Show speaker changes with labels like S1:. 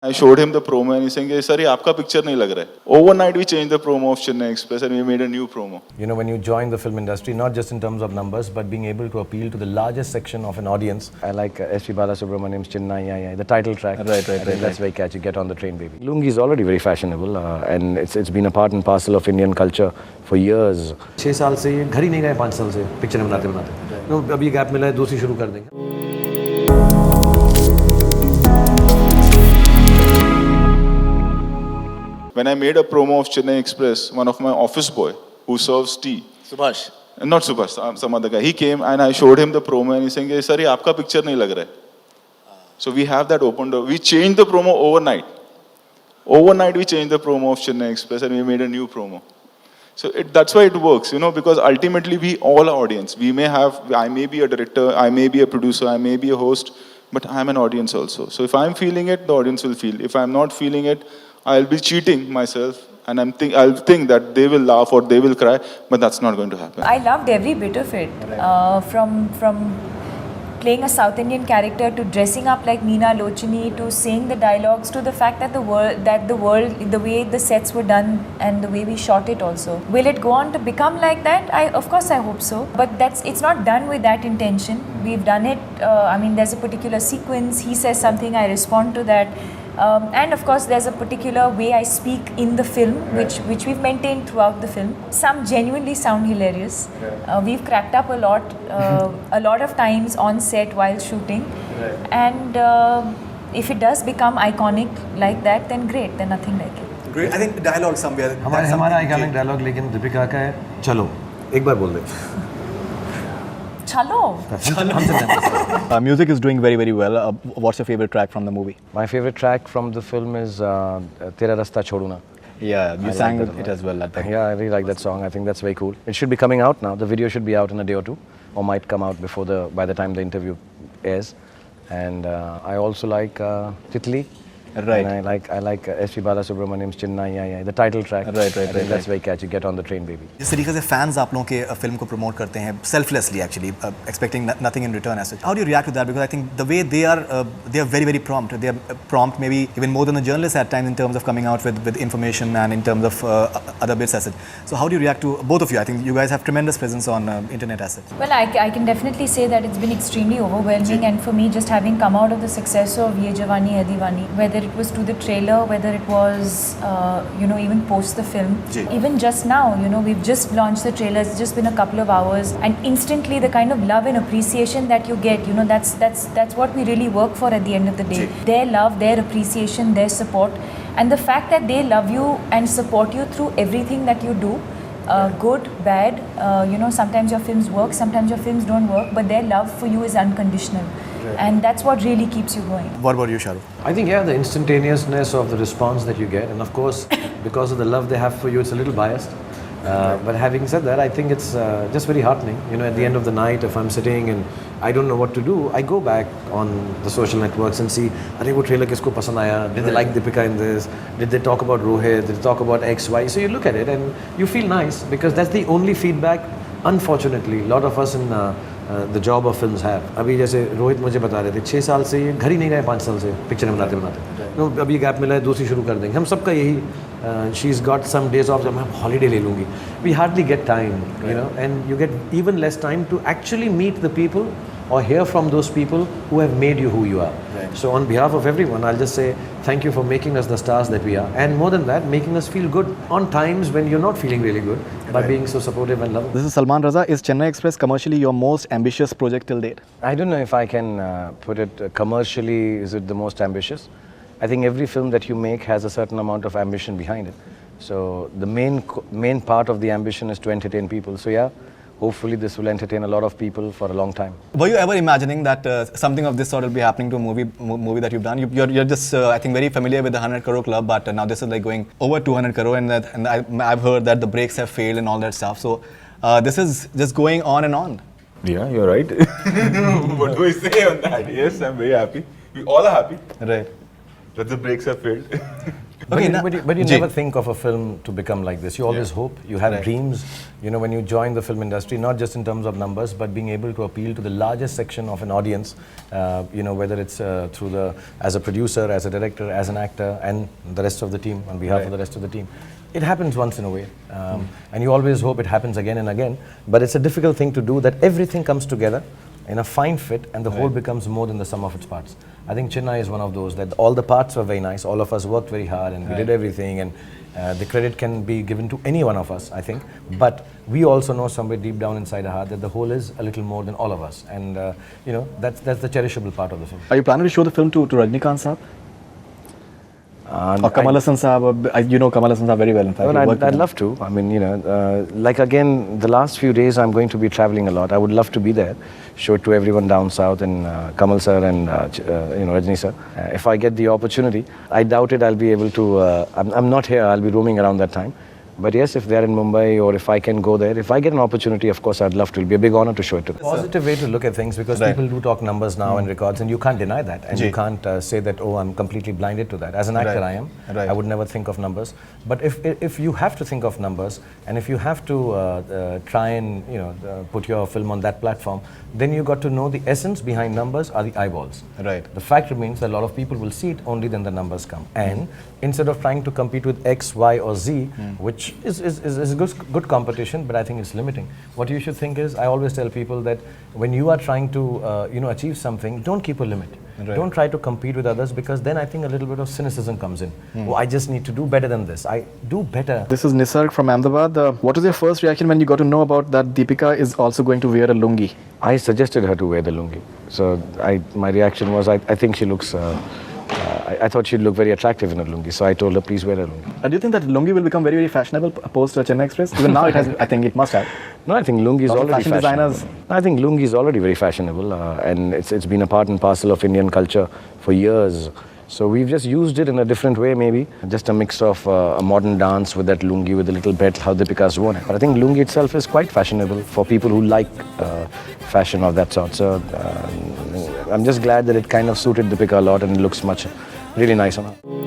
S1: I showed him the promo and he's saying, "Sir, ये आपका picture नहीं लग रहा है." Overnight we changed the promo of Chennai Express and we made a new promo.
S2: You know, when you join the film industry, not just in terms of numbers, but being able to appeal to the largest section of an audience. I like S.P. Balasubramaniam's Chennai, the title track.
S1: Right.
S2: That's very catchy. Get on the train, baby. Lungi is already very fashionable, and it's been a part and parcel of Indian culture for years. 6 साल से ये घर ही नहीं रहे, 5 साल से picture बनाते अभी गैप मिला है, दूसरी शुरू कर देंगे.
S1: When I made a promo of Chennai Express, one of my office boy who serves tea,
S3: Subhash.
S1: not Subhash, some other guy, he came and I showed him the promo and he's saying, "Sir, ये आपका picture नहीं लग रहा है." So we have that open door. We changed the promo overnight. Overnight we changed the promo of Chennai Express and we made a new promo. So that's why it works, because ultimately we all are audience. I may be a director, I may be a producer, I may be a host, but I'm an audience also. So if I'm feeling it, the audience will feel. If I'm not feeling it, I'll be cheating myself and I'll think that they will laugh or they will cry, but that's not going to happen.
S4: I loved every bit of it, from playing a South Indian character to dressing up like Meena Lochini to saying the dialogues to the fact that the way the sets were done and the way we shot it also. Will it go on to become like that? Of course I hope so, but it's not done with that intention. We've done it. There's a particular sequence. He says something, I respond to that. And of course there's a particular way I speak in the film, which we've maintained throughout the film. Some genuinely sound hilarious. We've cracked up a lot of times on set while shooting. And if it does become iconic like that, then great, then nothing like it.
S3: Great. I think dialogue somewhere.
S2: हमारा iconic dialogue लेकिन दीपिका का है, चलो एक बार बोल दे.
S4: Chalo.
S5: Music is doing very, very well. What's your favorite track from the movie?
S2: My favorite track from the film is Tera Rasta Chhoduna.
S5: Yeah, you sang
S2: like
S5: it as well.
S2: Yeah, I really like that song. I think that's very cool. It should be coming out now. The video should be out in a day or two, or might come out by the time the interview airs. And I also like Titli.
S5: Right.
S2: And I like S.P. Balasubramaniam's Chennai, the title track.
S5: Right.
S2: That's very catchy. Get on the train, baby.
S3: जिस तरीके से fans आप लोगों के film को promote करते हैं, selflessly actually, expecting nothing in return as such. How do you react to that? Because I think the way they are very, very prompt. They are prompt, maybe even more than the journalists at times in terms of coming out with information and in terms of other bits as such. So how do you react to both of you? I think you guys have tremendous presence on internet as such.
S4: Well, I can definitely say that it's been extremely overwhelming, and for me, just having come out of the success of Ye Jawani Hai Deewani, whether it was to the trailer, whether it was even post the film, even just now, we've just launched the trailer. It's just been a couple of hours, and instantly the kind of love and appreciation that you get, that's what we really work for at the end of the day. Their love, their appreciation, their support, and the fact that they love you and support you through everything that you do. Good, bad, sometimes your films work, sometimes your films don't work, but their love for you is unconditional. And that's what really keeps you going.
S3: What about you, Shahrukh?
S2: I think, the instantaneousness of the response that you get, and of course, because of the love they have for you, it's a little biased. But having said that, I think it's just very heartening. At the end of the night, if I'm sitting and I don't know what to do, I go back on the social networks and see, "Arey, wo trailer kisko pasand aaya? Did they like Deepika in this? Did they talk about Rohit? Did they talk about X, Y?" So you look at it and you feel nice, because that's the only feedback, unfortunately, a lot of us in the job of films have. अभी जैसे रोहित मुझे बता रहे थे, 6 साल से ये घर ही नहीं रहे, 5 साल से पिक्चर बनाते अभी गैप मिला है, दूसरी शुरू कर देंगे. हम सबका यही, she's got some days off, जब मैं हॉलीडे ले लूँगी. We hardly get time, and you get even less time to actually meet the people or hear from those people who have made you who you are. Right. So on behalf of everyone, I'll just say thank you for making us the stars that we are, and more than that, making us feel good on times when you're not feeling really good, by being so supportive and loving.
S5: This is Salman Raza. Is Chennai Express commercially your most ambitious project till date?
S2: I don't know if I can put it commercially, is it the most ambitious? I think every film that you make has a certain amount of ambition behind it. So the main part of the ambition is to entertain people. So hopefully this will entertain a lot of people for a long time.
S3: Were you ever imagining that something of this sort will be happening to a movie that you've done? You're just, I think, very familiar with the 100 crore club, but now this is like going over 200 crore, and I've heard that the brakes have failed and all that stuff. So this is just going on and on.
S1: Yeah, you're right. What do I say on that? Yes, I'm very happy. We all are happy.
S3: Right.
S1: But the breaks are filled.
S2: But
S3: Okay,
S2: but you
S3: Ji.
S2: never think of a film to become like this. You always hope, you have
S3: Right.
S2: dreams. You know, when you join the film industry, not just in terms of numbers, but being able to appeal to the largest section of an audience. You know, whether it's as a producer, as a director, as an actor, and the rest of the team, on behalf of the rest of the team. It happens once in a way, and you always hope it happens again and again. But it's a difficult thing to do. That everything comes together in a fine fit, and the whole becomes more than the sum of its parts. I think Chennai is one of those, that all the parts were very nice, all of us worked very hard, and we did everything, and the credit can be given to any one of us, I think. But we also know somewhere deep down inside our heart that the whole is a little more than all of us, and you know, that's the cherishable part of the film.
S5: Are you planning to show the film to Rajnikant Saab? Or Kamal Hassan Saab? You know Kamal Hassan Saab very well, in fact.
S2: Well,
S5: You worked with
S2: I'd
S5: him.
S2: love to. I mean, you know, like again, the last few days I'm going to be traveling a lot. I would love to be there, show it to everyone down south, and Kamal sir and you know, Rajni sir. If I get the opportunity, I doubt it I'll be able to. I'm not here. I'll be roaming around that time. But yes, if they're in Mumbai or if I can go there, if I get an opportunity, of course I'd love to. It'll be a big honor to show it to them. Positive way to look at things, because people do talk numbers now and records, and you can't deny that, and you can't say that, oh, I'm completely blinded to that. As an actor, I am. I would never think of numbers. But if you have to think of numbers, and if you have to try and put your film on that platform, then you got to know the essence behind numbers are the eyeballs.
S3: Right.
S2: The fact remains that a lot of people will see it only then the numbers come. And instead of trying to compete with X, Y, or Z, which is a good competition, but I think it's limiting. What you should think is, I always tell people that when you are trying to achieve something, don't keep a limit. Don't try to compete with others, because then I think a little bit of cynicism comes in. Oh, I just need to do better than this. I do better.
S5: This is Nisarg from Ahmedabad. What was your first reaction when you got to know about that Deepika is also going to wear a lungi?
S2: I suggested her to wear the lungi. So my reaction was, I think she looks, I thought she'd look very attractive in a lungi. So I told her, please wear a lungi.
S5: Do you think that lungi will become very, very fashionable post Chennai Express? Even now it has, I think it must have.
S2: No, I think lungi is
S5: Lot of
S2: already
S5: fashion
S2: fashionable.
S5: designers-
S2: I think lungi is already very fashionable, and it's been a part and parcel of Indian culture for years. So we've just used it in a different way, maybe. Just a mix of a modern dance with that lungi, with a little bit how Deepika's worn it. But I think lungi itself is quite fashionable for people who like fashion of that sort. So I'm just glad that it kind of suited Deepika a lot, and it looks really nice on her.